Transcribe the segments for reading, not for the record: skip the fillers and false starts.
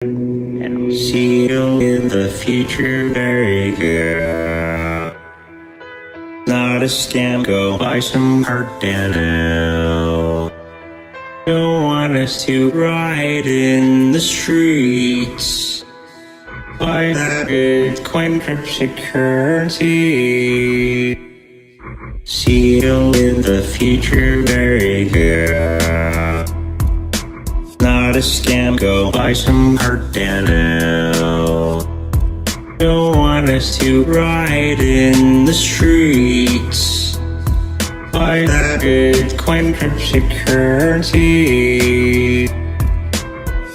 And I'll see you in the future, very good. Not a scam, go buy some Cardano. Don't want us to ride in the streets. Buy that Bitcoin cryptocurrency. See you in the future, very good. Not a scam, go buy some Cardano. Don't want us to ride in the streets. Buy that Bitcoin cryptocurrency.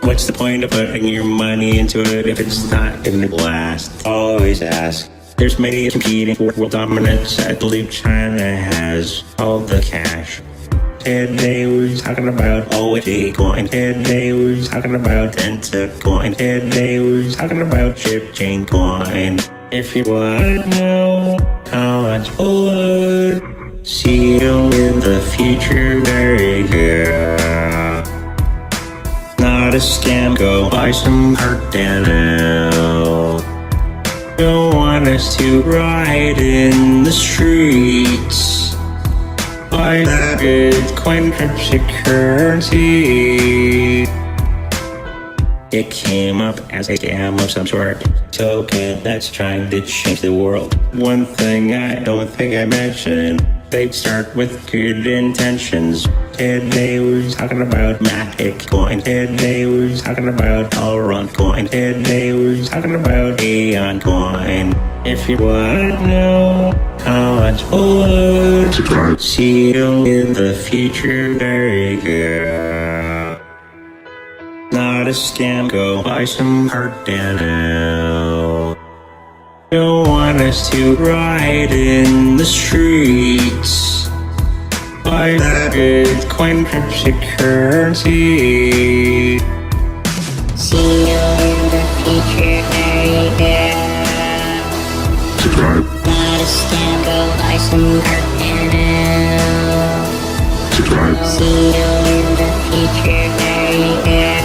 What's the point of putting your money into it if it's not gonna last? Always ask. There's many competing for world dominance. I believe China has all the cash. Today we're talking about OG coin. Today we're talking about Delta coin. Today we're talking about chip chain coin. If you want to know how much blood, see you in the future, very good. Not a scam, go buy some Cardano. Don't want us to ride in the streets. Buy that Bitcoin cryptocurrency. It came up as a scam of some sort. Token that's trying to change the world. One thing I don't think I mentioned, they'd start with good intentions. Today we're talking about Matic coin. Today we're talking about Allrun coin. Today we're talking about Aeon coin. If you want to know how much blood, see you in the future, very good. Not a scam, go buy some Cardano. Don't want us to ride in the streets. Buy that Bitcoin cryptocurrency. See you in the future, very good. Subscribe. Not a scam, go buy some Cardano. Subscribe. See you in the future, very good.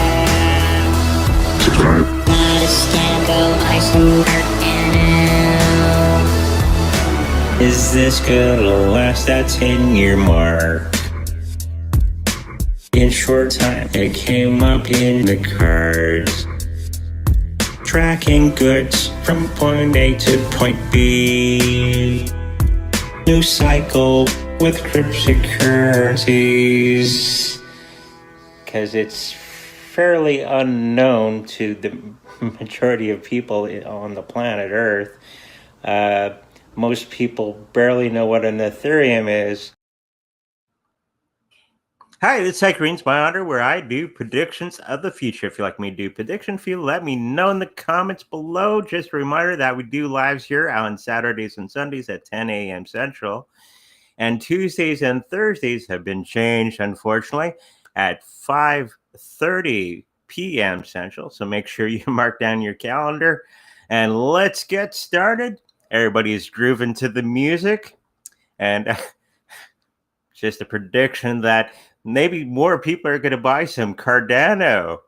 Subscribe. Not a scam, go buy some Cardano. Is this gonna last that 10-year mark? In short time, it came up in the cards. Tracking goods from point A to point B. New cycle with cryptocurrencies. Because it's fairly unknown to the majority of people on the planet Earth. Most people barely know what an Ethereum is. Hi, this is Green's My Honor, where I do predictions of the future. If you like me to do prediction, let me know in the comments below. Just a reminder that we do lives here on Saturdays and Sundays at 10 a.m. Central. And Tuesdays and Thursdays have been changed, unfortunately, at 5:30 p.m. Central. So make sure you mark down your calendar. And let's get started. Everybody's grooving to the music. And just a prediction that maybe more people are going to buy some Cardano.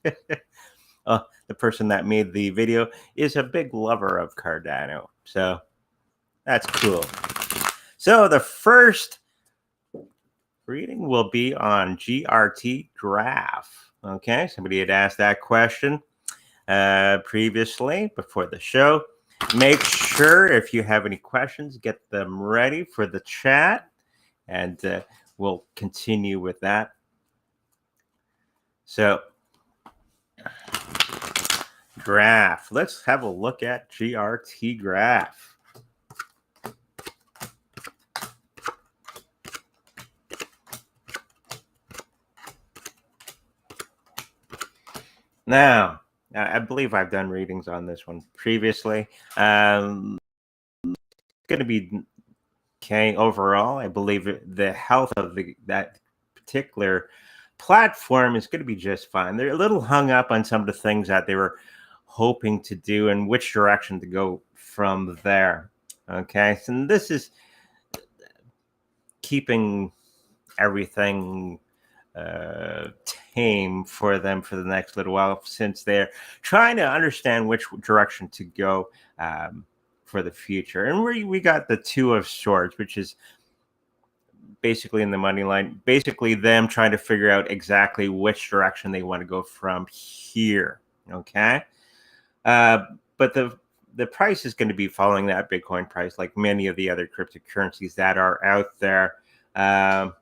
The person that made the video is a big lover of Cardano. So that's cool. So the first reading will be on GRT Graph. Okay, somebody had asked that question previously before the show. Make sure if you have any questions, get them ready for the chat, and we'll continue with that. So, graph. Let's have a look at GRT Graph. Now, I believe I've done readings on this one previously. It's going to be okay overall. I believe the health of that particular platform is going to be just fine. They're a little hung up on some of the things that they were hoping to do and which direction to go from there. Okay, so this is keeping everything tame for them for the next little while, since they're trying to understand which direction to go for the future. And we got the Two of Swords, which is basically in the money line, basically them trying to figure out exactly which direction they want to go from here. Okay. But the price is going to be following that Bitcoin price, like many of the other cryptocurrencies that are out there. And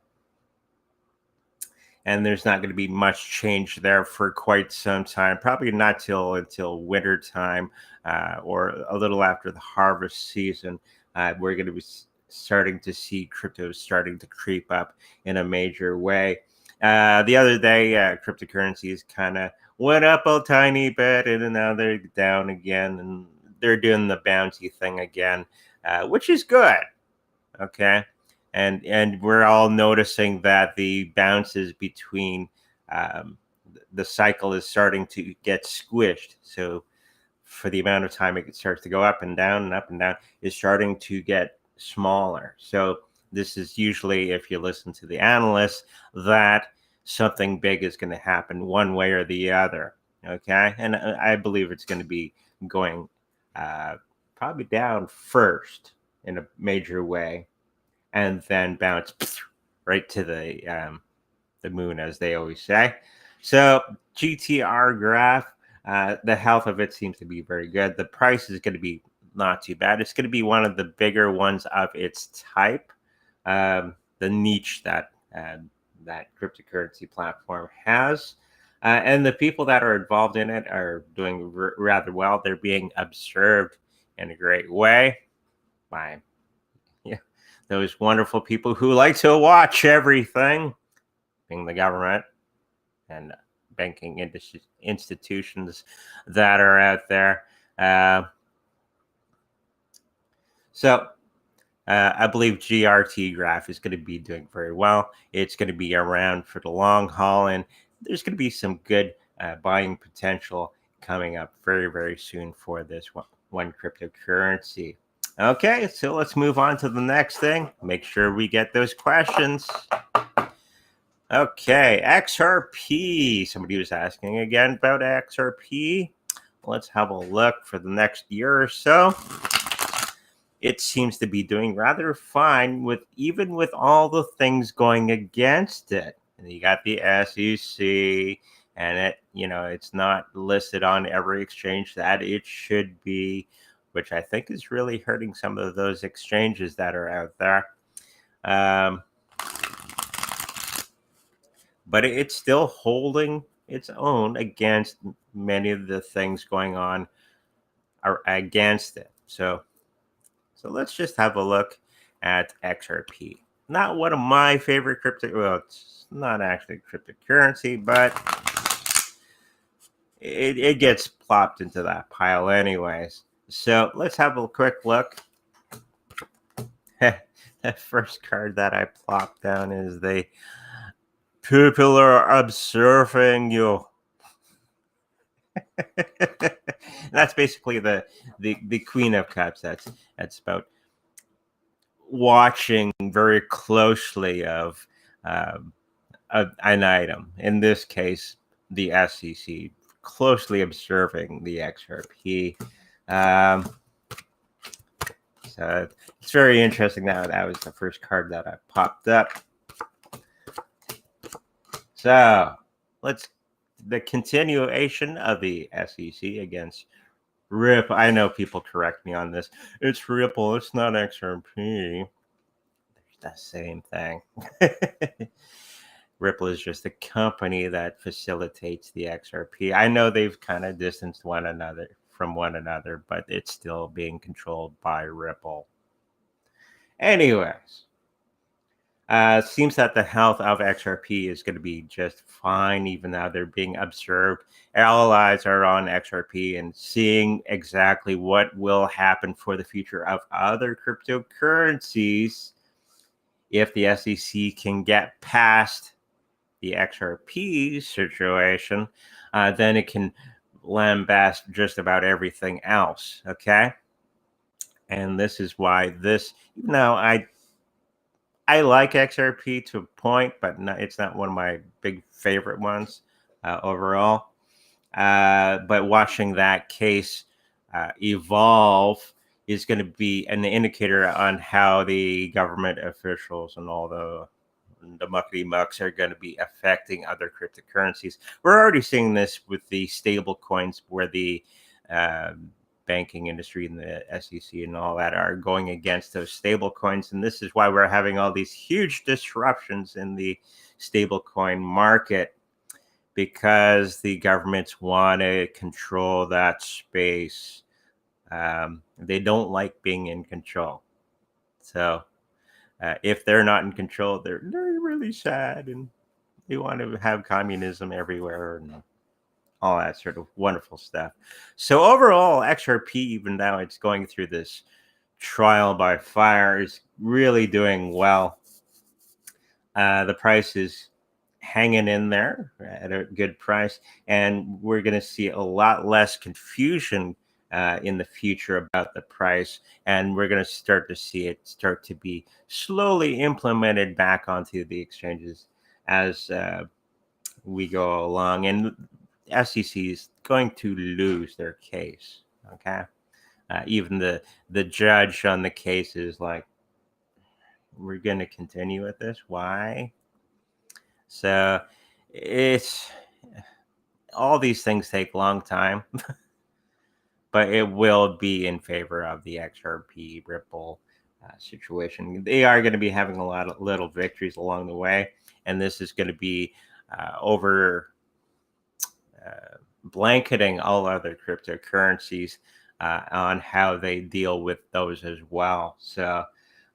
there's not going to be much change there for quite some time, probably not until winter time or a little after the harvest season. We're going to be starting to see crypto starting to creep up in a major way. The other day, cryptocurrencies kind of went up a tiny bit, and now they're down again, and they're doing the bouncy thing again, which is good. Okay. And we're all noticing that the bounces between the cycle is starting to get squished. So for the amount of time it starts to go up and down, is starting to get smaller. So this is usually, if you listen to the analysts, that something big is going to happen one way or the other. Okay. And I believe it's going to be going probably down first in a major way, and then bounce right to the moon, as they always say. So GTR graph, the health of it seems to be very good. The price is going to be not too bad. It's going to be one of the bigger ones of its type, the niche that that cryptocurrency platform has. And the people that are involved in it are doing rather well. They're being observed in a great way by those wonderful people who like to watch everything, being the government and banking institutions that are out there. So I believe GRT graph is going to be doing very well. It's going to be around for the long haul, and there's going to be some good buying potential coming up very, very soon for this one cryptocurrency. Okay, so let's move on to the next thing. Make sure we get those questions. Okay, XRP. Somebody was asking again about XRP. Let's have a look for the next year or so. It seems to be doing rather fine even with all the things going against it. And you got the SEC, and it's not listed on every exchange that it should be, which I think is really hurting some of those exchanges that are out there. But it's still holding its own against many of the things going on against it. So let's just have a look at XRP. Not one of my favorite it's not actually cryptocurrency, but it gets plopped into that pile anyways. So let's have a quick look. The first card that I plopped down is the people are observing you. That's basically the Queen of Cups. That's about watching very closely of an item. In this case, the SEC, closely observing the XRP. So it's very interesting. That was the first card that I popped up. So the continuation of the SEC against Ripple. I know people correct me on this. It's Ripple. It's not XRP. It's the same thing. Ripple is just a company that facilitates the XRP. I know they've kind of distanced from one another, but it's still being controlled by Ripple. Anyways, seems that the health of XRP is going to be just fine, even though they're being observed. All eyes are on XRP and seeing exactly what will happen for the future of other cryptocurrencies. If the SEC can get past the XRP situation, then it can lambast just about everything else. Okay. And this is why even though I like XRP to a point, but it's not one of my big favorite ones. overall. But watching that case evolve is going to be an indicator on how the government officials and all the muckety mucks are going to be affecting other cryptocurrencies. We're already seeing this with the stable coins, where the banking industry and the SEC and all that are going against those stable coins. And this is why we're having all these huge disruptions in the stable coin market, because the governments want to control that space. They don't like being in control. So if they're not in control, they're really sad, and they want to have communism everywhere and all that sort of wonderful stuff. So overall, XRP, even though it's going through this trial by fire, is really doing well. The price is hanging in there at a good price, and we're going to see a lot less confusion in the future about the price, and we're going to start to see it start to be slowly implemented back onto the exchanges as we go along. And SEC is going to lose their case. Okay, even the judge on the case is like, we're going to continue with this. Why? So it's all these things take a long time, but it will be in favor of the XRP Ripple situation. They are going to be having a lot of little victories along the way, and this is going to be over blanketing all other cryptocurrencies on how they deal with those as well. So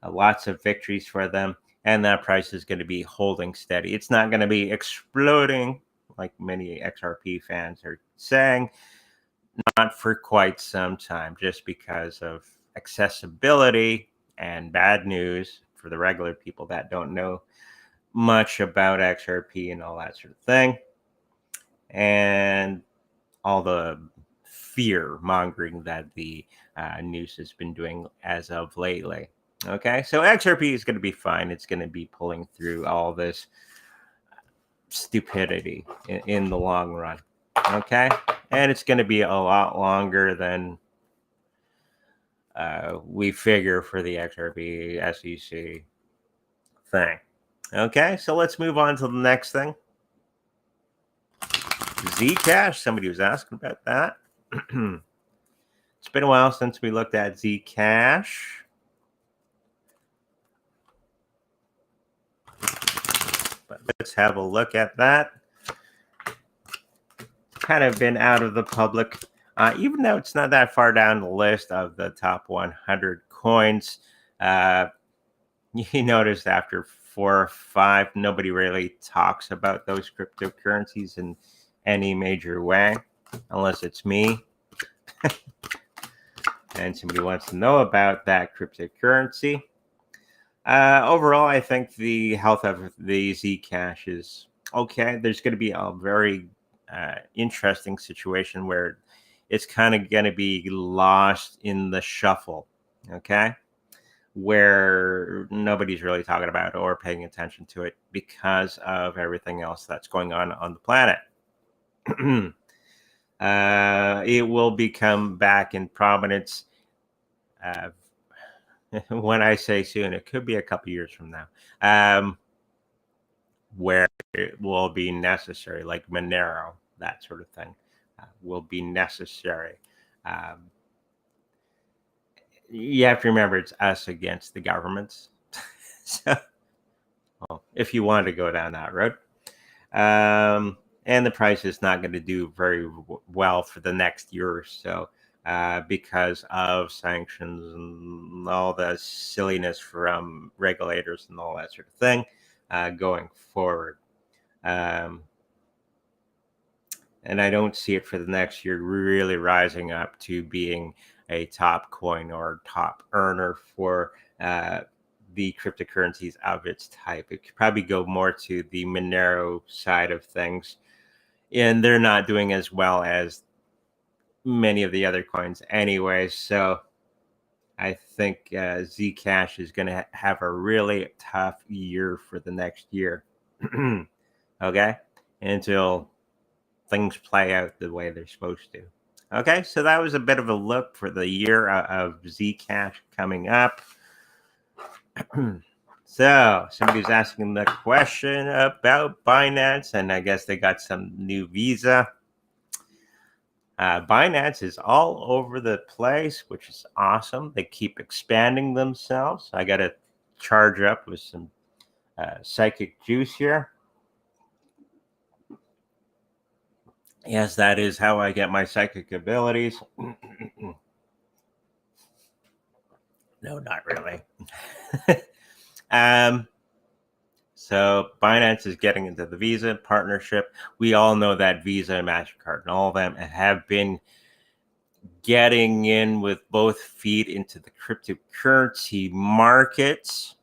lots of victories for them, and that price is going to be holding steady. It's not going to be exploding like many XRP fans are saying, not for quite some time, just because of accessibility and bad news for the regular people that don't know much about XRP and all that sort of thing, and all the fear mongering that the news has been doing as of lately. Okay, so XRP is going to be fine. It's going to be pulling through all this stupidity in the long run. Okay, and it's going to be a lot longer than we figure for the XRP SEC thing. Okay, so let's move on to the next thing. ZCASH. Somebody was asking about that. It's been a while since we looked at ZCASH. But let's have a look at that. Kind of been out of the public, even though it's not that far down the list of the top 100 coins. You notice after 4 or 5, nobody really talks about those cryptocurrencies in any major way, unless it's me. And somebody wants to know about that cryptocurrency. Overall, I think the health of the Zcash is okay. There's going to be a very interesting situation where it's kind of going to be lost in the shuffle, okay, where nobody's really talking about or paying attention to it because of everything else that's going on the planet. It will become back in prominence. When I say soon, it could be a couple years from now, where it will be necessary, like Monero, that sort of thing, will be necessary. You have to remember, it's us against the governments. So, well, if you want to go down that road, and the price is not going to do very well for the next year or so. Because of sanctions and all the silliness from regulators and all that sort of thing going forward. And I don't see it for the next year really rising up to being a top coin or top earner for the cryptocurrencies of its type. It could probably go more to the Monero side of things. And they're not doing as well as many of the other coins anyway, so I think Zcash is going to have a really tough year for the next year. Okay, until things play out the way they're supposed to. Okay, so that was a bit of a look for the year of ZCASH coming up. So somebody's asking the question about Binance, and I guess they got some new Visa. Binance is all over the place, which is awesome. They keep expanding themselves. I got to charge up with some psychic juice here. Yes, that is how I get my psychic abilities. No, not really. So Binance is getting into the Visa partnership. We all know that Visa and MasterCard and all of them have been getting in with both feet into the cryptocurrency markets.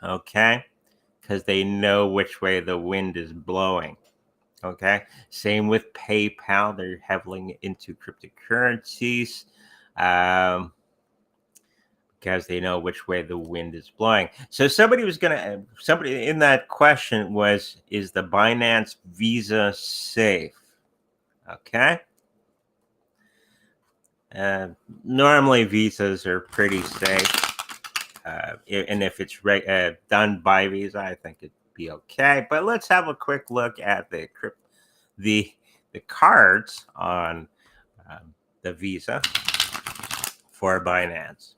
Okay, because they know which way the wind is blowing. Okay, same with PayPal. They're heavily into cryptocurrencies. Because they know which way the wind is blowing. So somebody in that question was, is the Binance Visa safe? Okay. Normally visas are pretty safe. And if it's done by Visa, I think it'd be okay. But let's have a quick look at the cards on the Visa for Binance.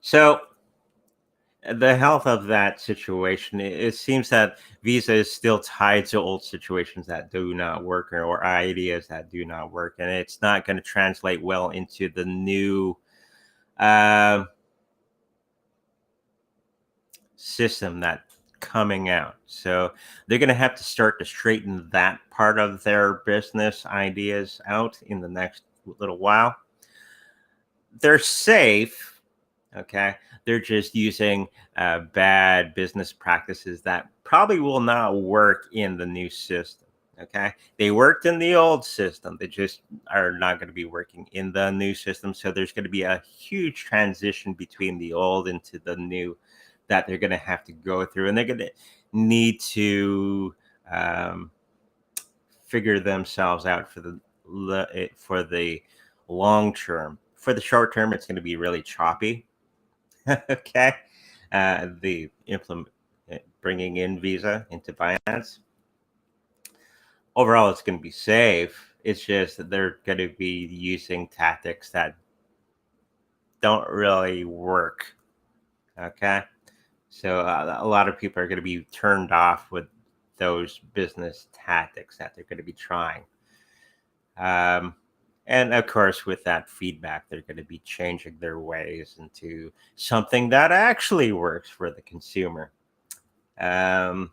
So the health of that situation, it seems that Visa is still tied to old situations that do not work, or ideas that do not work, and it's not going to translate well into the new system that's coming out. So they're going to have to start to straighten that part of their business ideas out in the next little while. They're safe. Okay, they're just using bad business practices that probably will not work in the new system. Okay, they worked in the old system, they just are not going to be working in the new system. So there's going to be a huge transition between the old into the new that they're going to have to go through, and they're going to need to figure themselves out for the long term. For the short term, it's going to be really choppy. Okay, the bringing in Visa into Binance. Overall, it's going to be safe. It's just that they're going to be using tactics that don't really work. Okay, so a lot of people are going to be turned off with those business tactics that they're going to be trying. And of course, with that feedback, they're going to be changing their ways into something that actually works for the consumer. The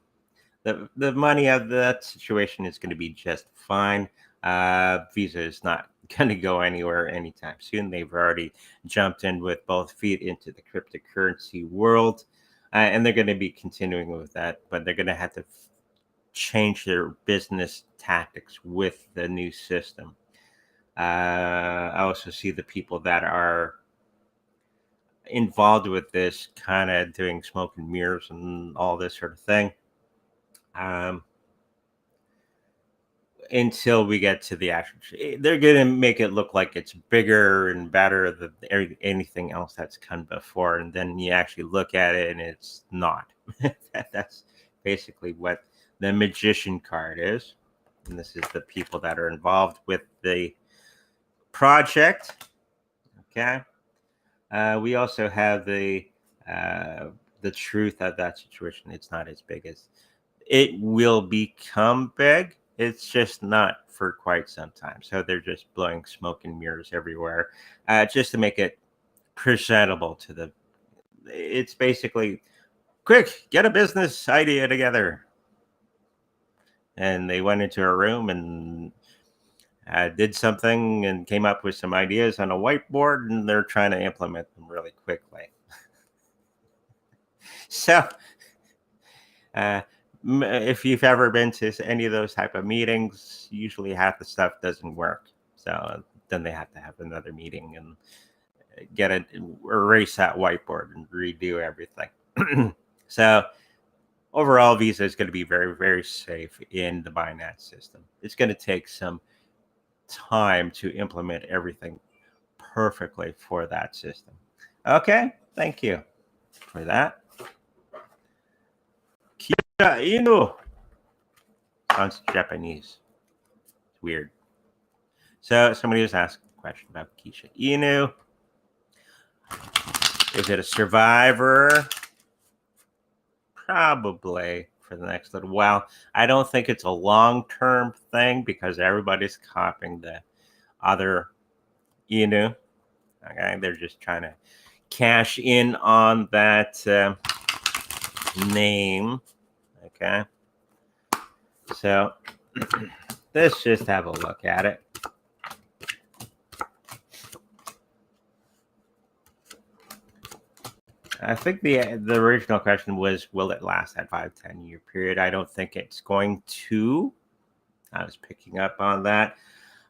money of that situation is going to be just fine. Visa is not going to go anywhere anytime soon. They've already jumped in with both feet into the cryptocurrency world, and they're going to be continuing with that. But they're going to have to change their business tactics with the new system. I also see the people that are involved with this kind of doing smoke and mirrors and all this sort of thing. Until we get to the action, they're going to make it look like it's bigger and better than anything else that's come before. And then you actually look at it and it's not. That's basically what the magician card is. And this is the people that are involved with the project. Okay. We also have the truth of that situation. It's not as big as it will become big. It's just not for quite some time. So they're just blowing smoke and mirrors everywhere, just to make it presentable to the. It's basically, quick, get a business idea together. And they went into a room and did something and came up with some ideas on a whiteboard, and they're trying to implement them really quickly. So if you've ever been to any of those type of meetings, usually half the stuff doesn't work. So then they have to have another meeting and erase that whiteboard and redo everything. So overall, Visa is going to be very, very safe in the Binance system. It's going to take some time to implement everything perfectly for that system. Okay, thank you for that. Kisha Inu. Sounds Japanese. It's weird. So somebody was asking a question about Kisha Inu. Is it a survivor? Probably for the next little while. I don't think it's a long-term thing because everybody's copying the other Inu. Okay, they're just trying to cash in on that name. Okay, so let's just have a look at it. I think the original question was, will it last that 5-10 year period? I don't think it's going to. I was picking up on that.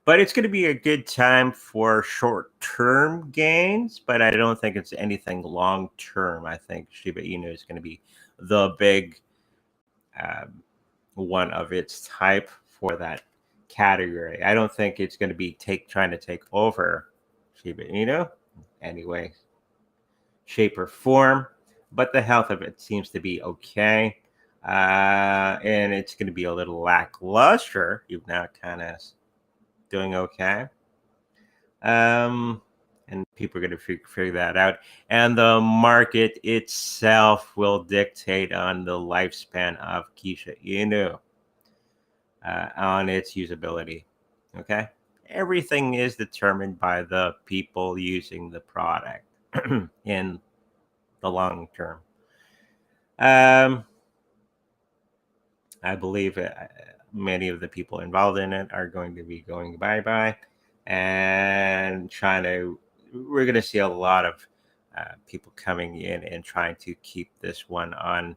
But it's going to be a good time for short-term gains, but I don't think it's anything long-term. I think Shiba Inu is going to be the big one of its type for that category. I don't think it's going to be trying to take over Shiba Inu anyway, shape or form, but the health of it seems to be okay. And it's going to be a little lackluster. You've now kind of doing okay. And people are going to figure that out. And the market itself will dictate on the lifespan of Kisha Inu, on its usability. Okay? Everything is determined by the people using the product in the long term. I believe many of the people involved in it are going to be going bye-bye, and we're going to see a lot of people coming in and trying to keep this one on,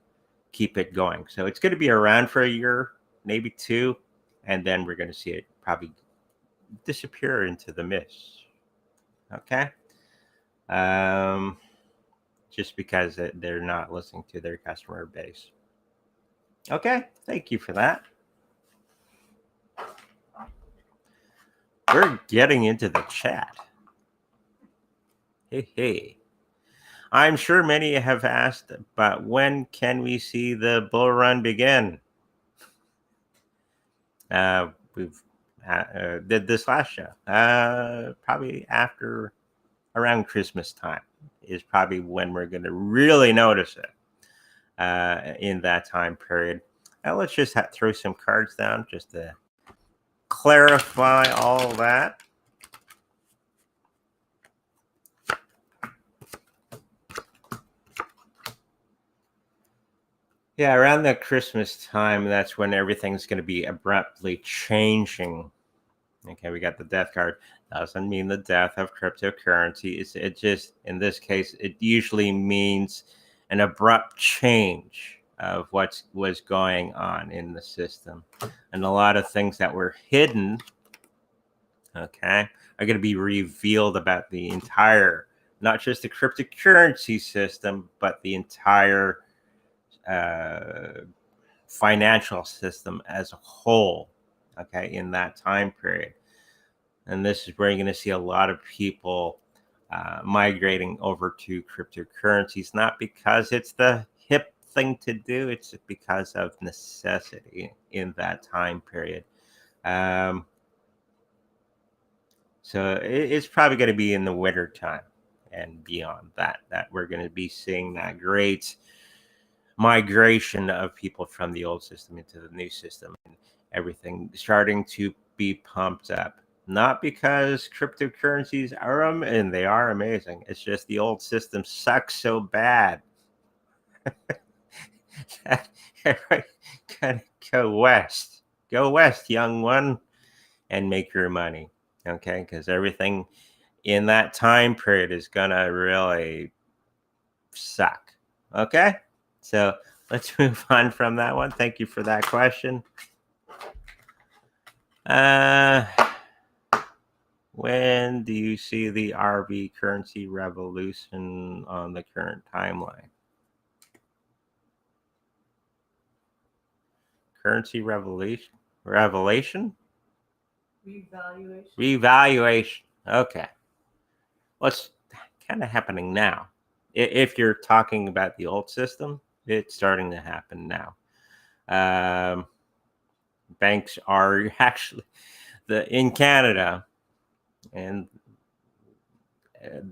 keep it going. So it's going to be around for a year, maybe two, and then we're going to see it probably disappear into the mist. Okay. Just because they're not listening to their customer base. Okay, thank you for that. We're getting into the chat. Hey. I'm sure many have asked, but when can we see the bull run begin? We've did this last show. Probably around Christmas time is probably when we're going to really notice it in that time period. Now let's just throw some cards down just to clarify all that. Yeah, around the Christmas time, that's when everything's going to be abruptly changing. Okay, we got the death card. Doesn't mean the death of cryptocurrency. It just, in this case, it usually means an abrupt change of what was going on in the system. And a lot of things that were hidden, okay, are going to be revealed about the entire, not just the cryptocurrency system, but the entire financial system as a whole, okay, in that time period. And this is where you're going to see a lot of people migrating over to cryptocurrencies, not because it's the hip thing to do, it's because of necessity in that time period. So it's probably going to be in the winter time and beyond that we're going to be seeing that great migration of people from the old system into the new system, and everything starting to be pumped up. Not because cryptocurrencies are and they are amazing. It's just the old system sucks so bad. Everybody gotta go west. Go west, young one, and make your money. Okay, because everything in that time period is gonna really suck. Okay, so let's move on from that one. Thank you for that question. When do you see the RV currency revolution on the current timeline? Currency revolution? Revelation? Revaluation. Okay. What's kind of happening now? If you're talking about the old system, it's starting to happen now. Banks are actually in Canada, and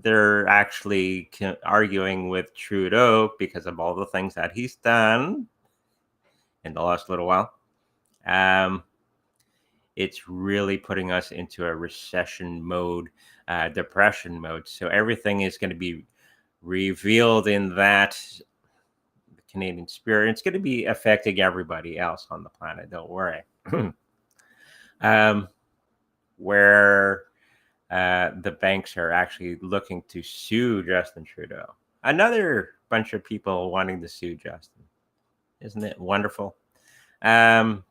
they're actually arguing with Trudeau because of all the things that he's done in the last little while. It's really putting us into a recession mode, depression mode. So everything is going to be revealed in that Canadian spirit. It's going to be affecting everybody else on the planet. Don't worry. Where the banks are actually looking to sue Justin Trudeau. Another bunch of people wanting to sue Justin. Isn't it wonderful? I'm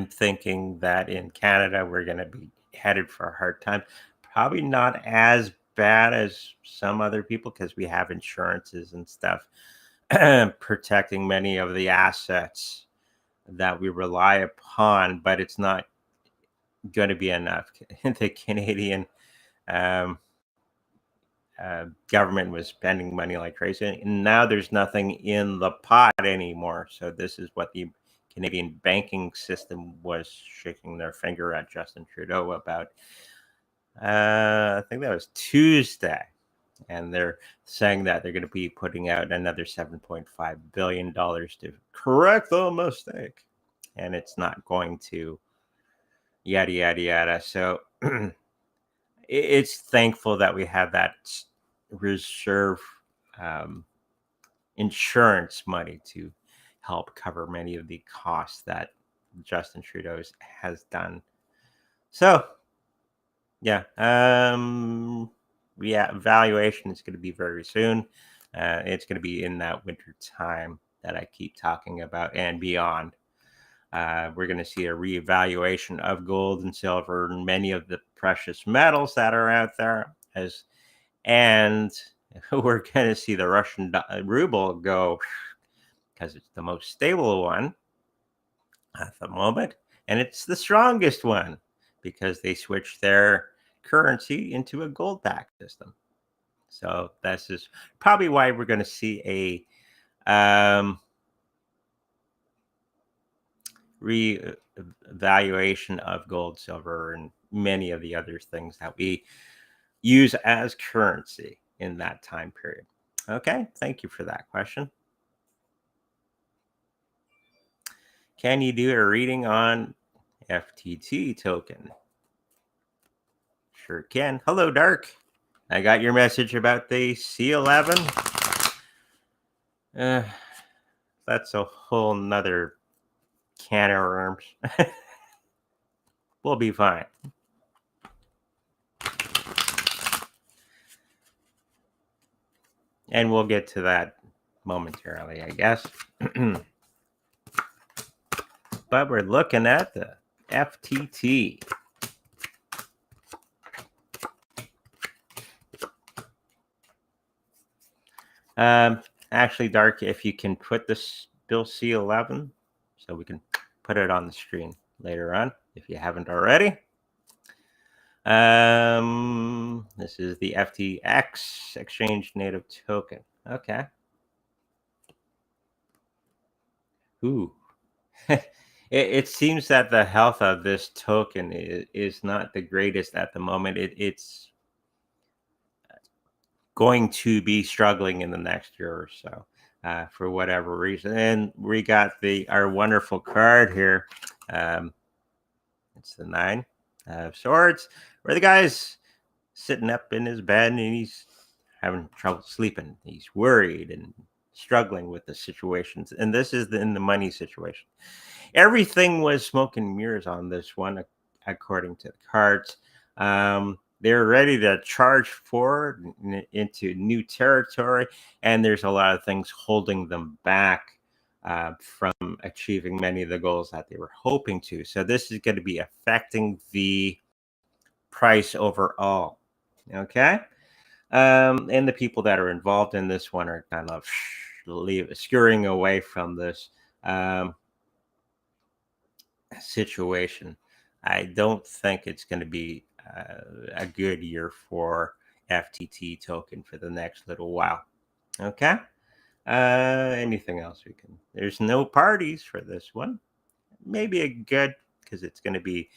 thinking that in Canada, we're going to be headed for a hard time. Probably not as bad as some other people because we have insurances and stuff protecting many of the assets that we rely upon, but it's not going to be enough. The Canadian government was spending money like crazy, and now there's nothing in the pot anymore. So this is what the Canadian banking system was shaking their finger at Justin Trudeau about. I think that was Tuesday, and they're saying that they're going to be putting out another $7.5 billion to correct the mistake, and it's not going to yada yada yada. So it's thankful that we have that reserve insurance money to help cover many of the costs that Justin Trudeau has done. So yeah, valuation is going to be very soon. It's going to be in that winter time that I keep talking about and beyond. We're going to see a reevaluation of gold and silver and many of the precious metals that are out there, and we're going to see the Russian ruble go because it's the most stable one at the moment, and it's the strongest one because they switched their currency into a gold-backed system. So this is probably why we're going to see a revaluation of gold, silver, and many of the other things that we use as currency in that time period. Okay, thank you for that question. Can you do a reading on FTT token? Sure can. Hello, Dark. I got your message about the C11. That's a whole nother can of worms. We'll be fine. And we'll get to that momentarily, I guess. But we're looking at the FTT. Actually, Dark, if you can put this Bill C11, so we can put it on the screen later on, if you haven't already. This is the FTX Exchange Native Token. Okay. Ooh. It seems that the health of this token is not the greatest at the moment. It's going to be struggling in the next year or so for whatever reason. And we got our wonderful card here. It's the 9 of Swords, where the guy's sitting up in his bed and he's having trouble sleeping. He's worried and struggling with the situations. And this is in the money situation. Everything was smoke and mirrors on this one, according to the cards. They're ready to charge forward into new territory, and there's a lot of things holding them back from achieving many of the goals that they were hoping to. So this is going to be affecting the price overall. Okay. And the people that are involved in this one are kind of skewering away from this situation. I don't think it's going to be a good year for FTT token for the next little while. Okay. Anything else we can? There's no parties for this one. Maybe a good, because it's going to be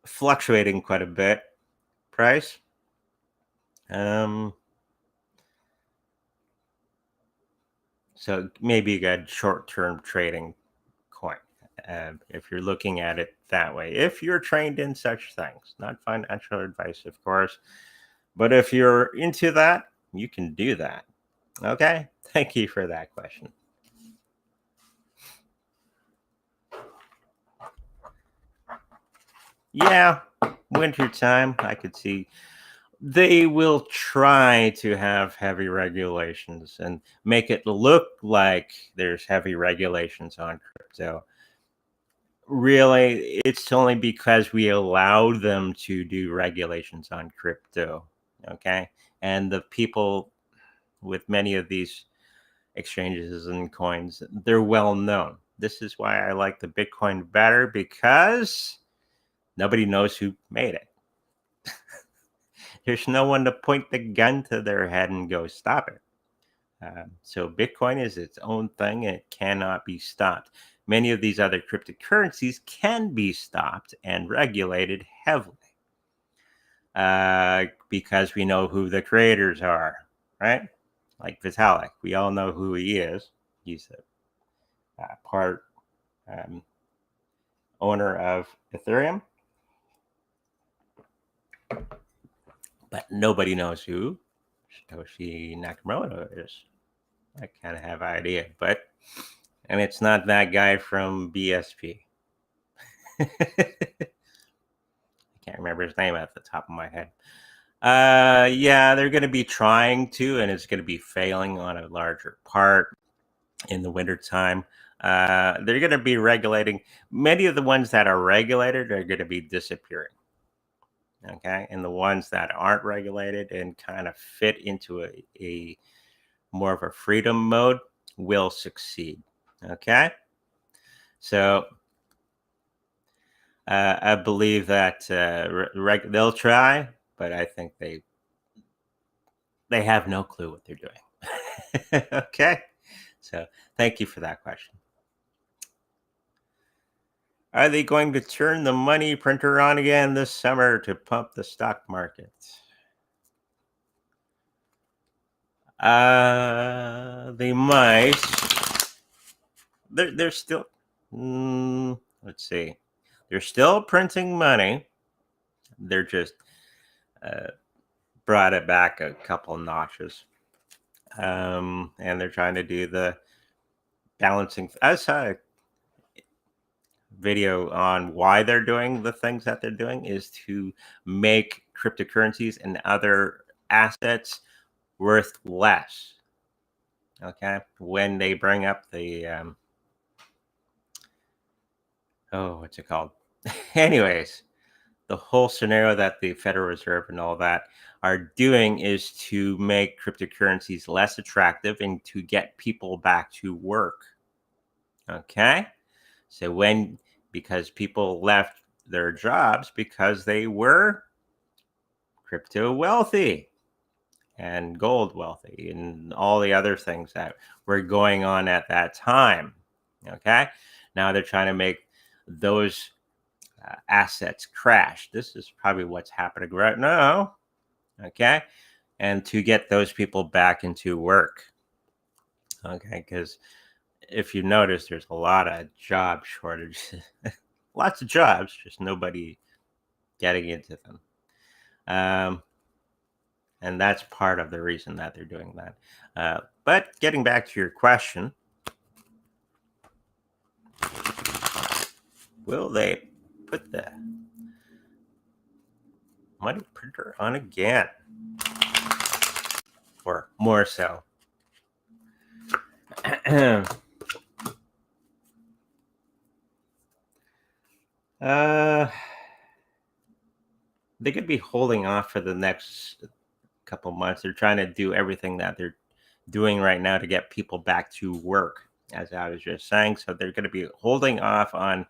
fluctuating quite a bit. Price. So maybe a good short-term trading coin, if you're looking at it that way. If you're trained in such things, not financial advice, of course, but if you're into that, you can do that. Okay, thank you for that question. Yeah, winter time, I could see they will try to have heavy regulations and make it look like there's heavy regulations on crypto. Really, it's only because we allowed them to do regulations on crypto. Okay. And the people with many of these exchanges and coins, they're well known. This is why I like the Bitcoin better, because nobody knows who made it. There's no one to point the gun to their head and go, stop it. So Bitcoin is its own thing and it cannot be stopped. Many of these other cryptocurrencies can be stopped and regulated heavily because we know who the creators are, right? Like Vitalik, we all know who he is. He's a part owner of Ethereum, but nobody knows who Satoshi Nakamoto is. I kind of have an idea, and it's not that guy from BSP. I can't remember his name at the top of my head. Yeah, they're going to be trying to, and it's going to be failing on a larger part in the wintertime. They're going to be regulating. Many of the ones that are regulated are going to be disappearing. Okay, and the ones that aren't regulated and kind of fit into a more of a freedom mode will succeed. Okay, so I believe that they'll try, but I think they have no clue what they're doing. Okay, so thank you for that question. Are they going to turn the money printer on again this summer to pump the stock market? They might. They're still. Let's see. They're still printing money. They're just brought it back a couple notches, and they're trying to do the balancing. I saw a video on why they're doing the things that they're doing is to make cryptocurrencies and other assets worth less. Okay, when they bring up the what's it called? Anyways, the whole scenario that the Federal Reserve and all that are doing is to make cryptocurrencies less attractive and to get people back to work. Okay, so because people left their jobs because they were crypto wealthy and gold wealthy and all the other things that were going on at that time. Okay, now they're trying to make those assets crash. This is probably what's happening right now. Okay, and to get those people back into work. Okay, because if you notice, there's a lot of job shortages. Lots of jobs, just nobody getting into them. And that's part of the reason that they're doing that. But getting back to your question, will they put the money printer on again? Or more so? Uh, they could be holding off for the next couple months. They're trying to do everything that they're doing right now to get people back to work, as I was just saying. So they're going to be holding off on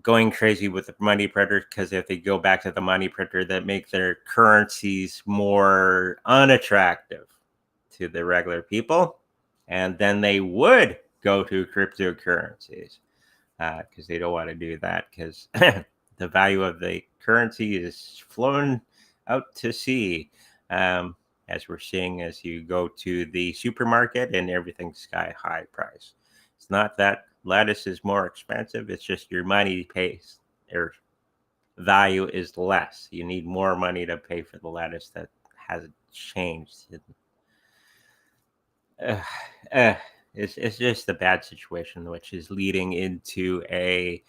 going crazy with the money printer, because if they go back to the money printer, that make their currencies more unattractive to the regular people, and then they would go to cryptocurrencies, because they don't want to do that, because the value of the currency is flown out to sea, as we're seeing as you go to the supermarket and everything's sky high price. It's not that lettuce is more expensive, it's just your money pays, or value is less. You need more money to pay for the lettuce that hasn't changed. Uh, uh, it's just a bad situation, which is leading into a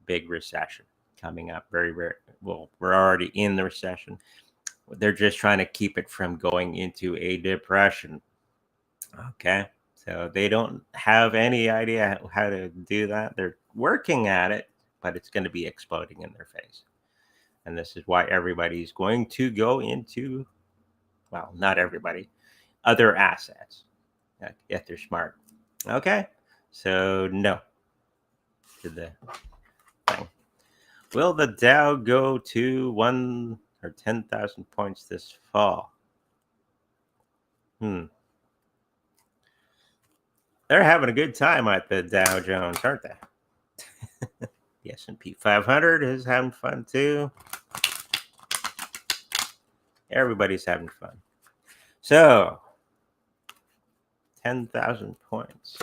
big recession coming up very, very well. We're already in the recession. They're just trying to keep it from going into a depression. Okay. So they don't have any idea how to do that. They're working at it, but it's going to be exploding in their face. And this is why everybody's going to go into, well, not everybody, other assets, if they're smart. Okay. So, no to the thing. Will the Dow go to 1 or 10,000 points this fall? They're having a good time at the Dow Jones, aren't they? The S&P 500 is having fun too. Everybody's having fun. So, 10,000 points.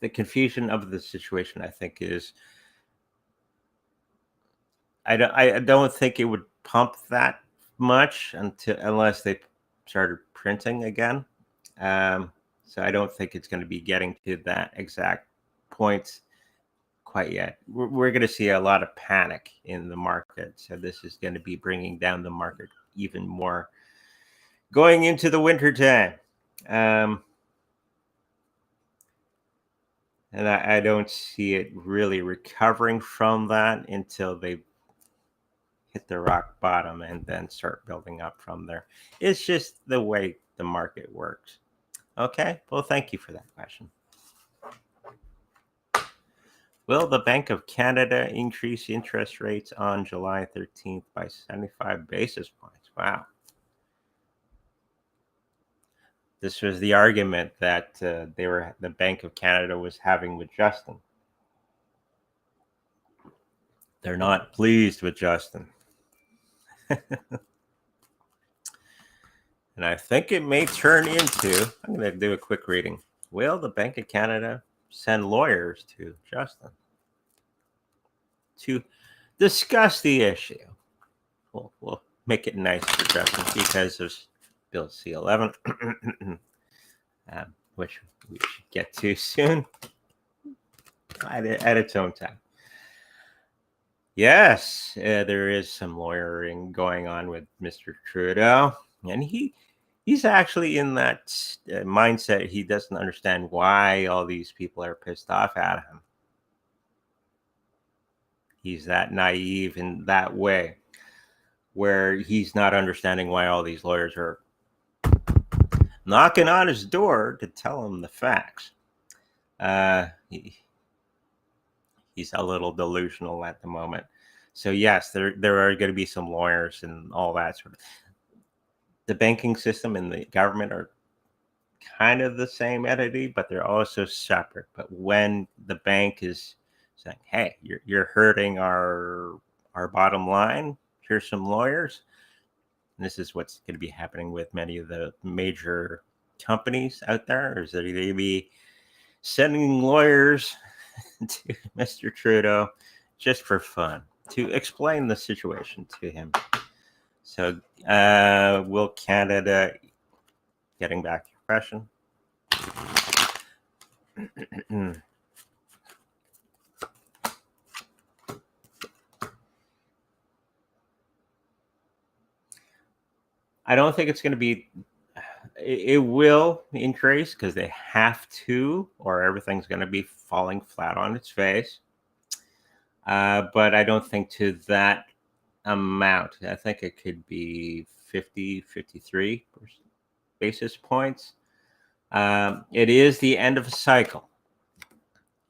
The confusion of the situation, I think, is I don't think it would pump that much unless they started printing again. So I don't think it's going to be getting to that exact point quite yet. We're going to see a lot of panic in the market. So this is going to be bringing down the market even more going into the winter time. And I don't see it really recovering from that until they hit the rock bottom and then start building up from there. It's just the way the market works. Okay, well, thank you for that question. Will the Bank of Canada increase interest rates on July 13th by 75 basis points? Wow. This was the argument that the Bank of Canada was having with Justin. They're not pleased with Justin. And I think it may turn into, I'm going to do a quick reading. Will the Bank of Canada send lawyers to Justin to discuss the issue? We'll make it nice for Justin because of Bill C-11, which we should get to soon at its own time. Yes, there is some lawyering going on with Mr. Trudeau, and he's actually in that mindset. He doesn't understand why all these people are pissed off at him. He's that naive in that way, where he's not understanding why all these lawyers are knocking on his door to tell him the facts. He's a little delusional at the moment. So yes, there are going to be some lawyers and all that sort of. The banking system and the government are kind of the same entity, but they're also separate. But when the bank is saying, "Hey, you're hurting our bottom line. Here's some lawyers." And this is what's going to be happening with many of the major companies out there. Is that they're going to be sending lawyers to Mr. Trudeau just for fun to explain the situation to him. So, will Canada, getting back to your question, I don't think it's going to be. It will increase because they have to, or everything's going to be falling flat on its face. But I don't think to that amount. I think it could be 50, 53 basis points. It is the end of a cycle.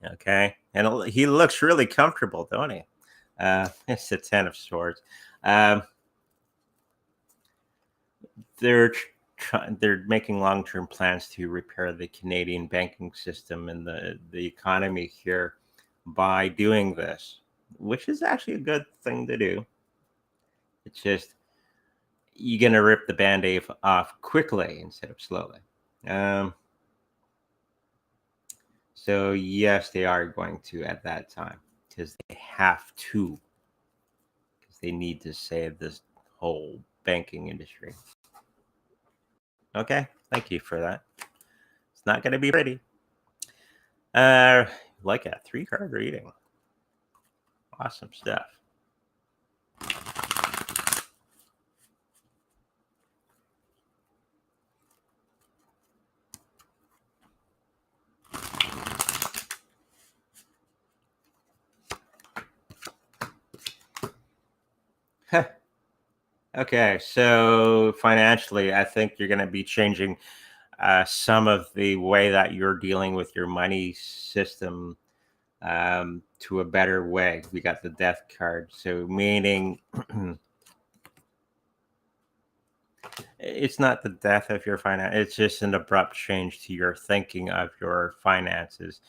Okay. And he looks really comfortable, don't he? It's the 10 of swords. They're making long-term plans to repair the Canadian banking system and the economy here by doing this, which is actually a good thing to do. It's just you're gonna rip the band-aid off quickly instead of slowly. So yes, they are going to at that time because they have to, because they need to save this whole banking industry. Okay, thank you for that. It's not going to be pretty. Like a 3-card reading. Awesome stuff. Okay, so financially, I think you're going to be changing some of the way that you're dealing with your money system to a better way. We got the death card, so meaning it's not the death of your finance. It's just an abrupt change to your thinking of your finances.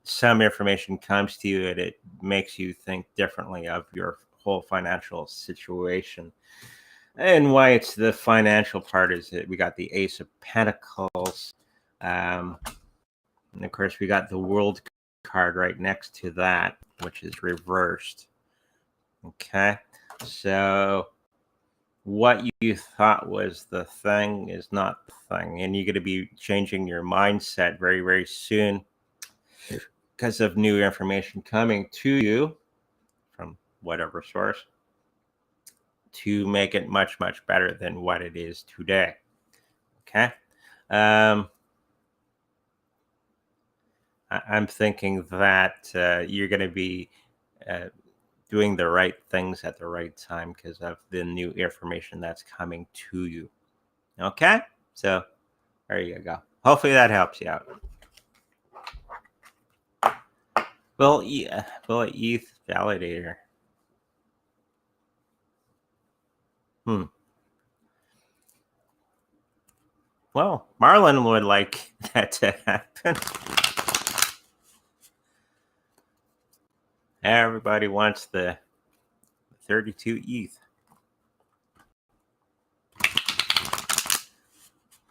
Some information comes to you and it makes you think differently of your whole financial situation. And why it's the financial part is that we got the Ace of Pentacles. And of course, we got the World card right next to that, which is reversed. Okay. So what you thought was the thing is not the thing. And you're going to be changing your mindset very, very soon because of new information coming to you from whatever source to make it much, much better than what it is today. Okay. I'm thinking that you're going to be doing the right things at the right time because of the new information that's coming to you. Okay. So there you go. Hopefully that helps you out. Well, yeah. Well, ETH Validator. Well, Marlon would like that to happen. Everybody wants the 32 ETH.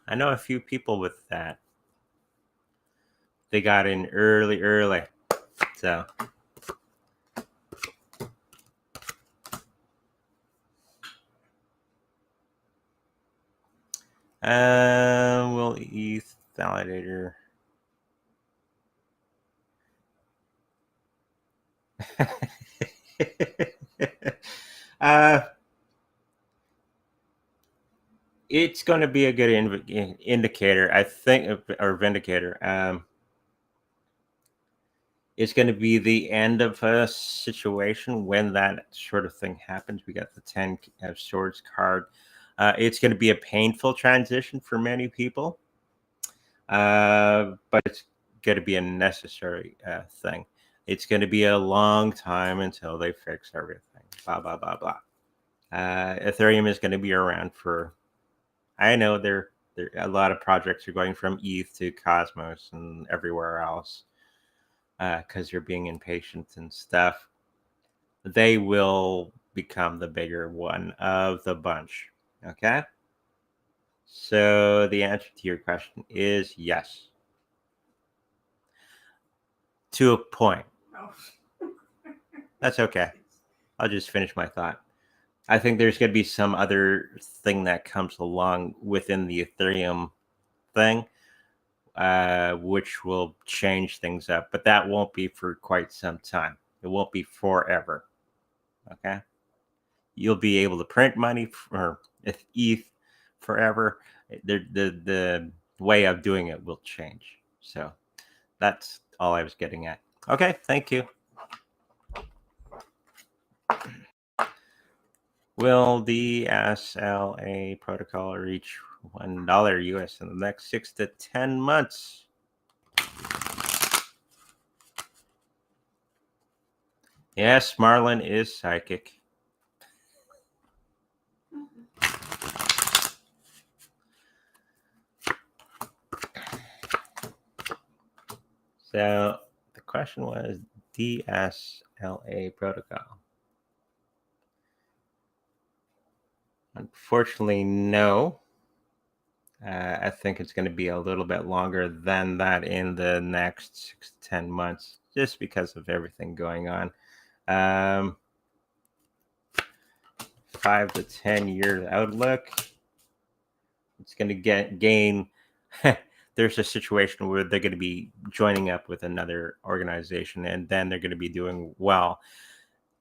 I know a few people with that. They got in early. So we'll ETH Validator. It's going to be a good indicator, I think, or vindicator. It's going to be the end of a situation when that sort of thing happens. We got the 10 of Swords card. It's going to be a painful transition for many people, but it's going to be a necessary thing. It's going to be a long time until they fix everything. Blah, blah, blah, blah. Ethereum is going to be around for, I know there a lot of projects are going from ETH to Cosmos and everywhere else because they're being impatient and stuff. They will become the bigger one of the bunch. Okay. So the answer to your question is yes. To a point. That's okay. I'll just finish my thought. I think there's going to be some other thing that comes along within the Ethereum thing, which will change things up. But that won't be for quite some time. It won't be forever. Okay? you'll be able to print money for ETH forever. The way of doing it will change. So that's all I was getting at. Okay, thank you. Will the DSLA protocol reach $1 US in the next 6 to 10 months? Yes, Marlon is psychic. So the question was DSLA protocol. Unfortunately, no. I think it's going to be a little bit longer than that in the next 6 to 10 months, just because of everything going on. 5 to 10 years outlook, it's going to gain. There's a situation where they're going to be joining up with another organization, and then they're going to be doing well.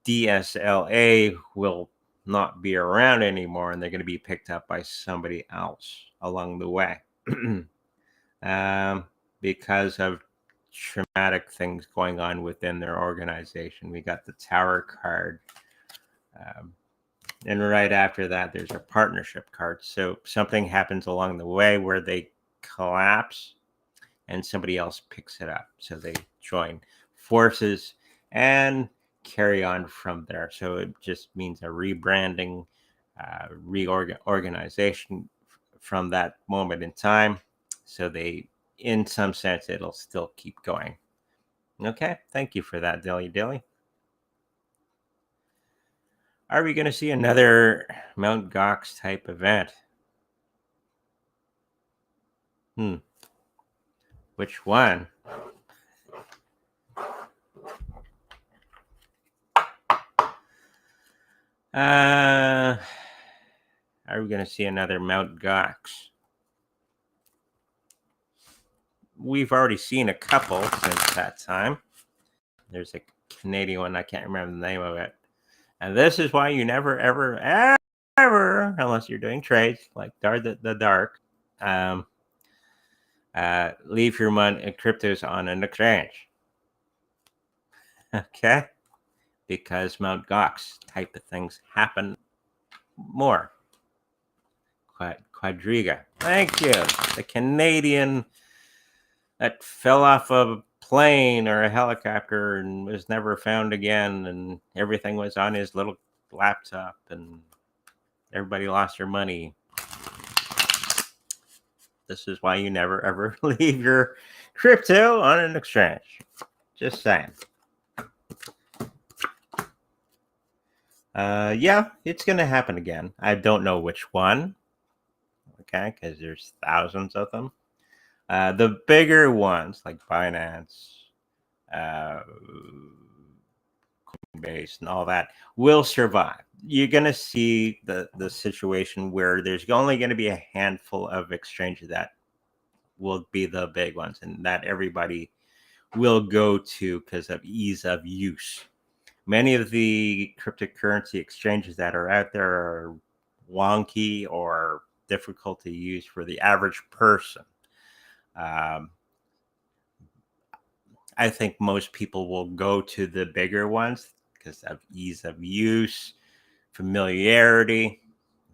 DSLA will not be around anymore, and they're going to be picked up by somebody else along the way. Because of traumatic things going on within their organization. We got the tower card. And right after that, there's a partnership card. So something happens along the way where they collapse and somebody else picks it up. So they join forces and carry on from there. So it just means a rebranding, reorganization from that moment in time. So they, in some sense, it'll still keep going. Okay, thank you for that, Dilly Dilly. Are we going to see another Mount Gox type event? Which one? Are we going to see another Mount Gox? We've already seen a couple since that time. There's a Canadian one. I can't remember the name of it. And this is why you never, ever, ever, unless you're doing trades like the dark, leave your money in cryptos on an exchange. Okay? Because Mount Gox type of things happen more. Quadriga. Thank you. The Canadian that fell off a plane or a helicopter and was never found again, and everything was on his little laptop, and everybody lost their money. This is why you never ever leave your crypto on an exchange. Just saying. Yeah, it's going to happen again. I don't know which one. Okay, because there's thousands of them. The bigger ones like Binance, Coinbase, and all that will survive. You're going to see the situation where there's only going to be a handful of exchanges that will be the big ones, and that everybody will go to because of ease of use. Many of the cryptocurrency exchanges that are out there are wonky or difficult to use for the average person. I think most people will go to the bigger ones because of ease of use, familiarity,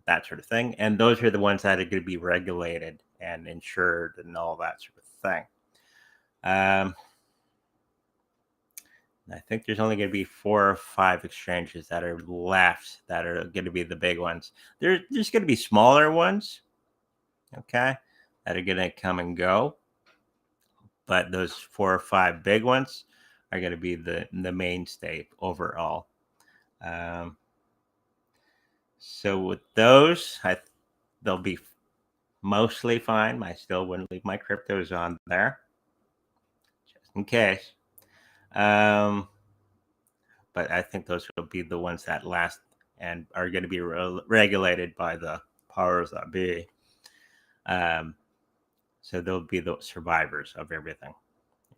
that sort of thing. And those are the ones that are going to be regulated and insured and all that sort of thing. I think there's only going to be 4 or 5 exchanges that are left that are going to be the big ones. There's going to be smaller ones, okay, that are going to come and go. But those 4 or 5 big ones are going to be the mainstay overall. So with those, they'll be mostly fine. I still wouldn't leave my cryptos on there, just in case. But I think those will be the ones that last and are going to be regulated by the powers that be. So they'll be the survivors of everything.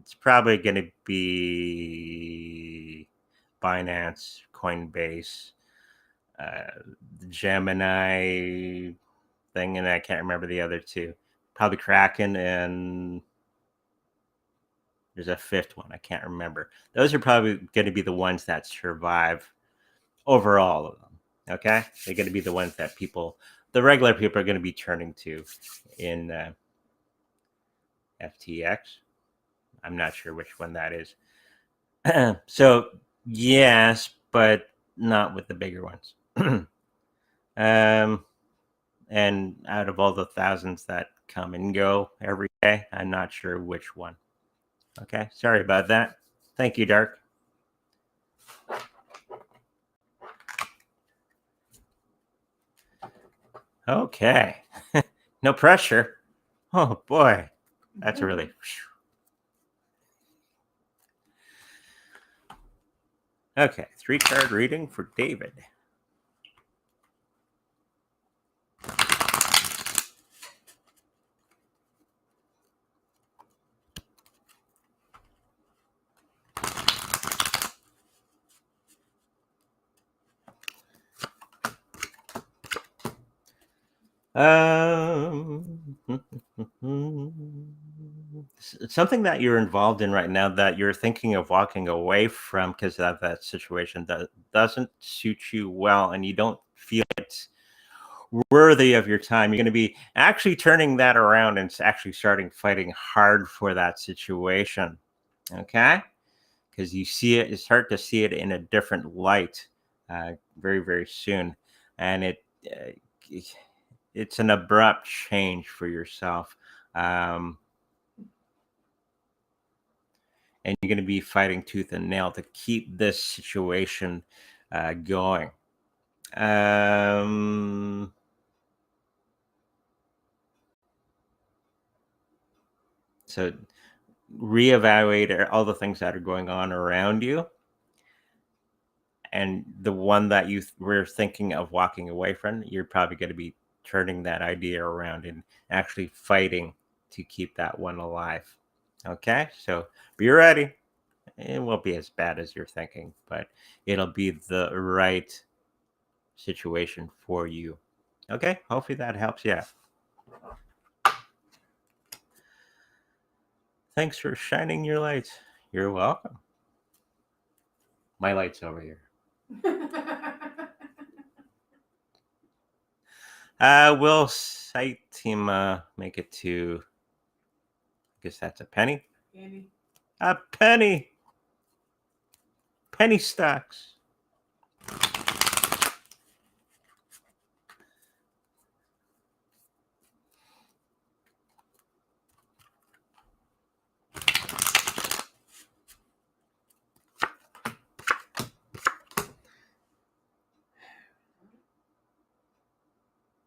It's probably going to be Binance, Coinbase, the Gemini thing, and I can't remember the other two. Probably Kraken, and there's a fifth one. I can't remember. Those are probably going to be the ones that survive over all of them. Okay, they're going to be the ones that the regular people, are going to be turning to in FTX. I'm not sure which one that is. So yes, but not with the bigger ones. And out of all the thousands that come and go every day, I'm not sure which one. Okay, sorry about that. Thank you, Dark. Okay, no pressure. Oh boy, that's a relief. Okay, 3-card reading for David. Something that you're involved in right now that you're thinking of walking away from because of that situation that doesn't suit you well, and you don't feel it's worthy of your time. You're going to be actually turning that around and actually starting fighting hard for that situation. Okay, because you start to see it in a different light very, very soon, and it's an abrupt change for yourself. And you're going to be fighting tooth and nail to keep this situation going. So reevaluate all the things that are going on around you. And the one that you were thinking of walking away from, you're probably going to be turning that idea around and actually fighting to keep that one alive. Okay, so be ready. It won't be as bad as you're thinking, but it'll be the right situation for you. Okay, hopefully that helps you out. Thanks for shining your light. You're welcome. My light's over here. Will Saitama make it to, I guess that's a penny? A penny. Penny stocks.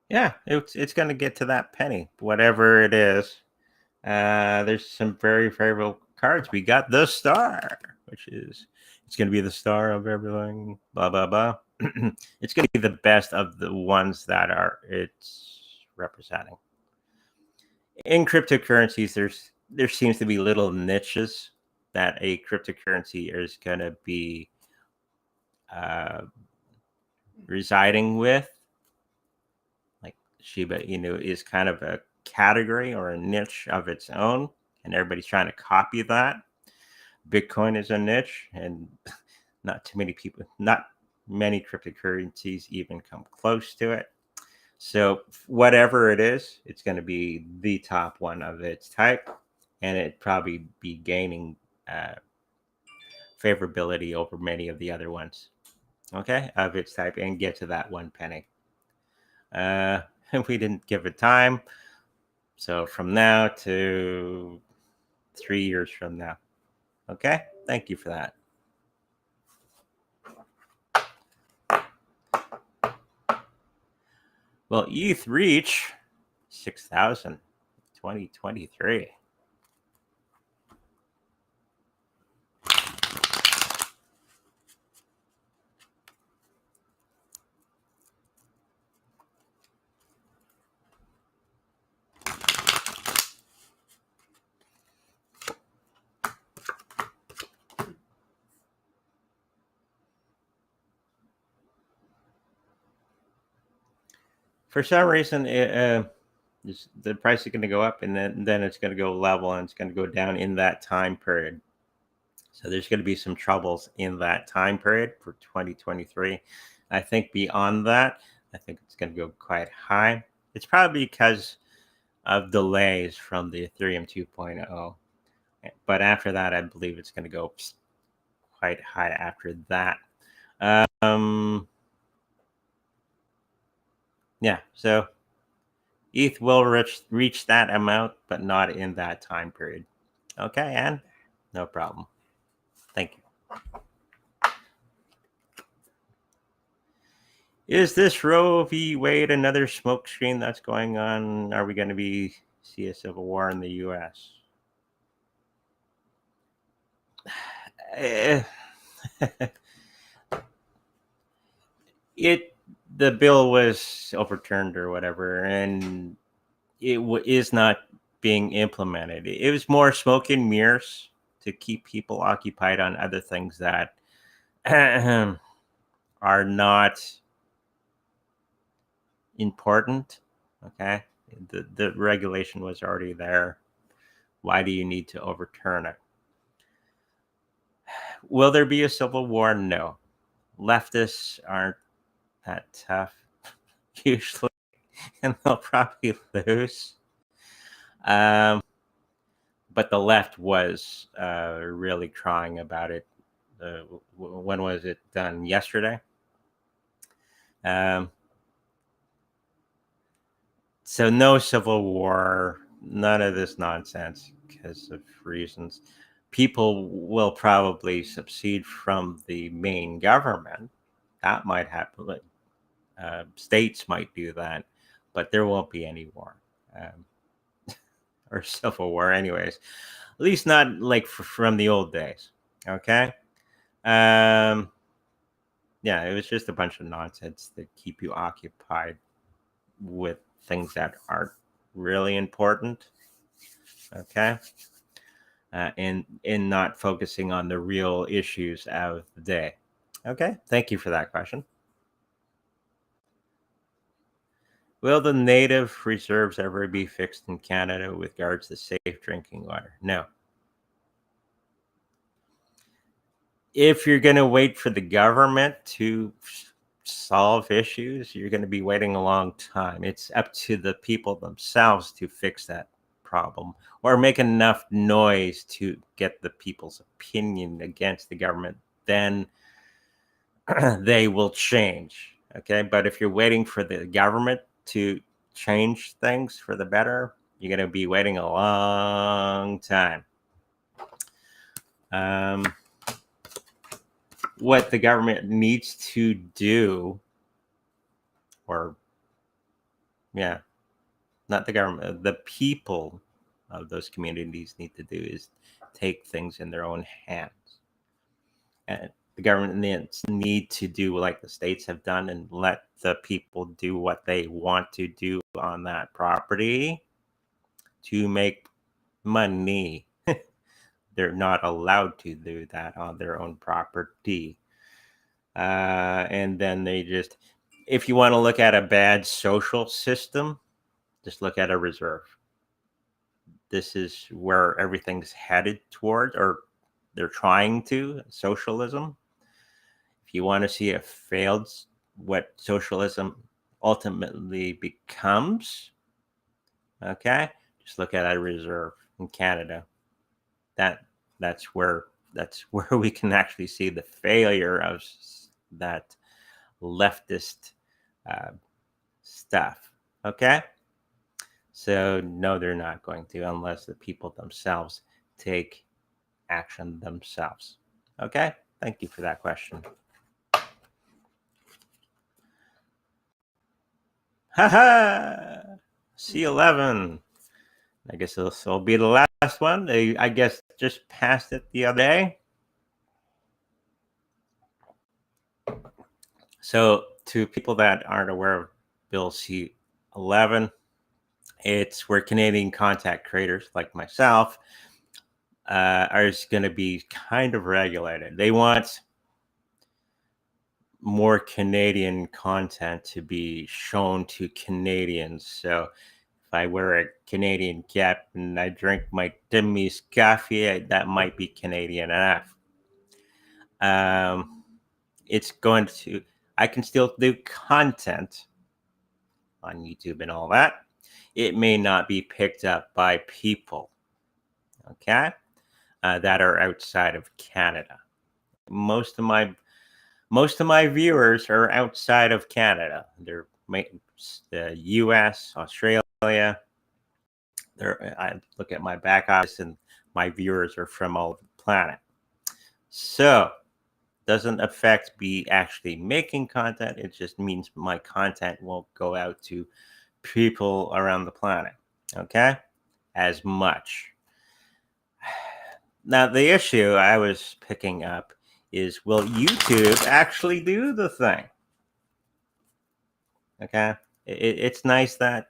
Yeah, it's going to get to that penny, whatever it is. There's some very favorable cards. We got the star, which is, it's going to be the star of everything, blah, blah, blah. It's going to be the best of the ones that it's representing. In cryptocurrencies, there seems to be little niches that a cryptocurrency is going to be residing with. Like Shiba Inu is kind of a category or a niche of its own, and everybody's trying to copy that. Bitcoin is a niche, and not many cryptocurrencies even come close to it. So whatever it is, it's going to be the top one of its type, and it probably be gaining favorability over many of the other ones, okay, of its type, and get to that 1 penny. We didn't give it time, so from now to 3 years from now. Okay, thank you for that. Well, ETH reach 6,000 2023. for some reason, the price is going to go up, and then it's going to go level, and it's going to go down in that time period. So there's going to be some troubles in that time period for 2023. I think beyond that, I think it's going to go quite high. It's probably because of delays from the Ethereum 2.0. But after that, I believe it's going to go quite high after that. Yeah, so ETH will reach that amount, but not in that time period. Okay, Anne? No problem. Thank you. Is this Roe v. Wade another smokescreen that's going on? Are we going to see a civil war in the U.S.? The bill was overturned or whatever, and it is not being implemented. It was more smoke and mirrors to keep people occupied on other things that are not important. Okay, the regulation was already there. Why do you need to overturn it? Will there be a civil war? No. Leftists aren't that tough usually, and they'll probably lose. But the left was really crying about it. When was it done? Yesterday. So no civil war, none of this nonsense because of reasons. People will probably secede from the main government. That might happen. States might do that, but there won't be any war or civil war anyways. At least not like from the old days. Okay. Yeah, it was just a bunch of nonsense that keep you occupied with things that aren't really important. Okay. And not focusing on the real issues of the day. Okay. Thank you for that question. Will the native reserves ever be fixed in Canada with regards to safe drinking water? No. If you're going to wait for the government to solve issues, you're going to be waiting a long time. It's up to the people themselves to fix that problem or make enough noise to get the people's opinion against the government. Then they will change. Okay. But if you're waiting for the government to change things for the better, you're going to be waiting a long time. What the government needs to do, or yeah, not the government, the people of those communities need to do is take things in their own hands. And the government need to do like the states have done and let the people do what they want to do on that property to make money. They're not allowed to do that on their own property. And then they just, if you want to look at a bad social system, just look at a reserve. This is where everything's headed toward, or they're trying to, socialism. If you want to see a failed, what socialism ultimately becomes, okay, just look at a reserve in Canada. That's where we can actually see the failure of that leftist stuff. Okay, so no, they're not going to, unless the people themselves take action themselves. Okay, thank you for that question. Haha, C11. I guess this will be the last one. I guess just passed it the other day. So to people that aren't aware of Bill C11, it's where Canadian content creators like myself are going to be kind of regulated. They want more Canadian content to be shown to Canadians. So if I wear a Canadian cap and I drink my Timmy's coffee, that might be Canadian enough. It's going to, I can still do content on YouTube and all that. It may not be picked up by people, okay, that are outside of Canada. Most of my viewers are outside of Canada. They're the U.S., Australia. I look at my back office, and my viewers are from all over the planet. So doesn't affect me actually making content. It just means my content won't go out to people around the planet, okay, as much. Now, the issue I was picking up is, will YouTube actually do the thing? Okay, it's nice that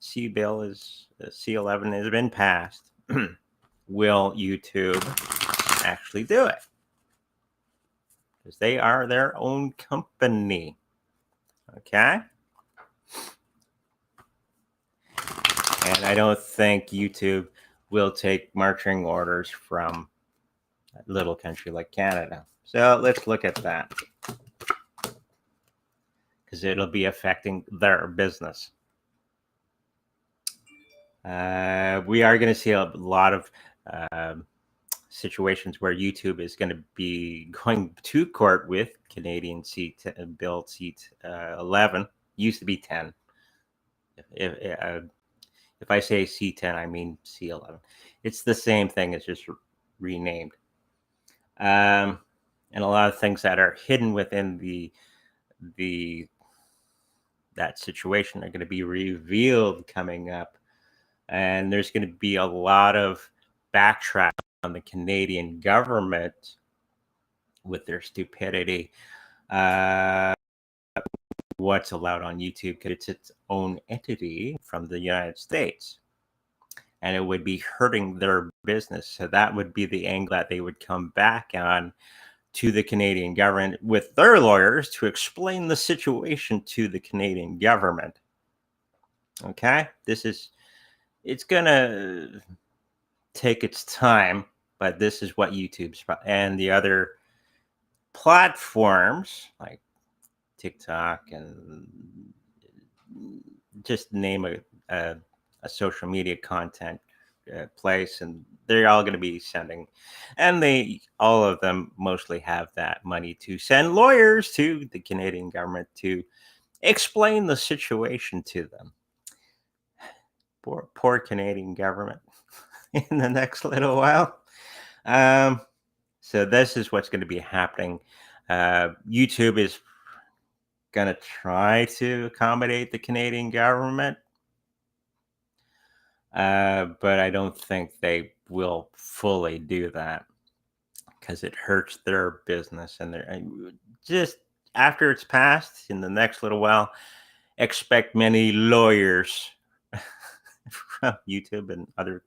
C-11 has been passed. Will YouTube actually do it? Because they are their own company. Okay? And I don't think YouTube will take marching orders from a little country like Canada. So let's look at that, because it'll be affecting their business. We are going to see a lot of situations where YouTube is going to be going to court with Canadian Bill C-11. Used to be 10. If I say C-10, I mean C-11. It's the same thing. It's just renamed. And a lot of things that are hidden within that situation are going to be revealed coming up. And there's going to be a lot of backtrack on the Canadian government with their stupidity. What's allowed on YouTube, because it's its own entity from the United States, and it would be hurting their business. So that would be the angle that they would come back on to the Canadian government with their lawyers to explain the situation to the Canadian government. Okay, it's gonna take its time, but this is what YouTube's and the other platforms like TikTok and just name a social media content place, and they're all going to be sending, and all of them mostly have that money to send lawyers to the Canadian government to explain the situation to them. Poor Canadian government in the next little while. So this is what's going to be happening. YouTube is going to try to accommodate the Canadian government, but I don't think they will fully do that, because it hurts their business. And just after it's passed, in the next little while, expect many lawyers from YouTube and other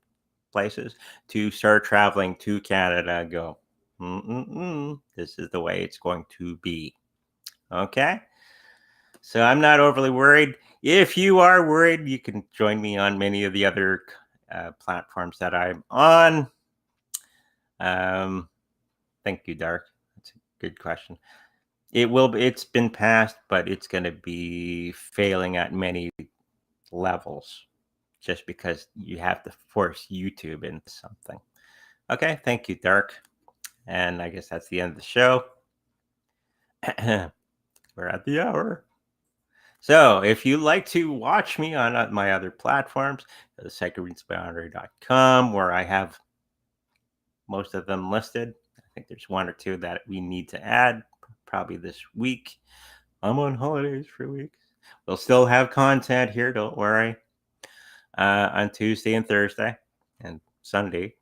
places to start traveling to Canada. Go, this is the way it's going to be. Okay. So I'm not overly worried. If you are worried, you can join me on many of the other platforms that I'm on. Thank you, Dark. That's a good question. It's been passed, but it's going to be failing at many levels, just because you have to force YouTube into something. Okay, thank you, Dark. And I guess that's the end of the show. We're at the hour. So if you like to watch me on my other platforms, the psychoreadsboundary.com, where I have most of them listed. I think there's one or two that we need to add probably this week. I'm on holidays for weeks. We'll still have content here, don't worry, on Tuesday and Thursday and Sunday.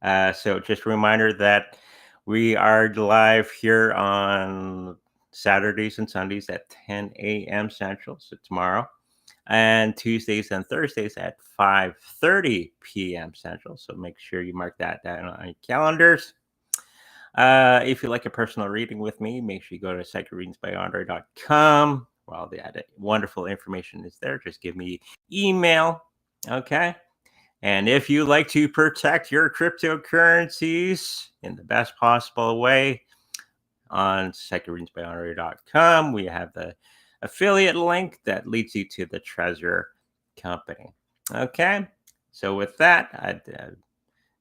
So just a reminder that we are live here on Saturdays and Sundays at 10 a.m. Central, so tomorrow, and Tuesdays and Thursdays at 5:30 p.m. Central. So make sure you mark that down on your calendars. If you like a personal reading with me, make sure you go to psychicreadingsbyandre.com. Well, the wonderful information is there. Just give me email. Okay. And if you like to protect your cryptocurrencies in the best possible way, on psychicreadingsbyandre.com, we have the affiliate link that leads you to the Treasure Company. Okay. So with that, I'd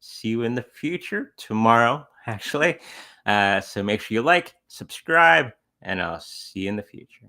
see you in the future tomorrow, actually. So make sure you like, subscribe, and I'll see you in the future.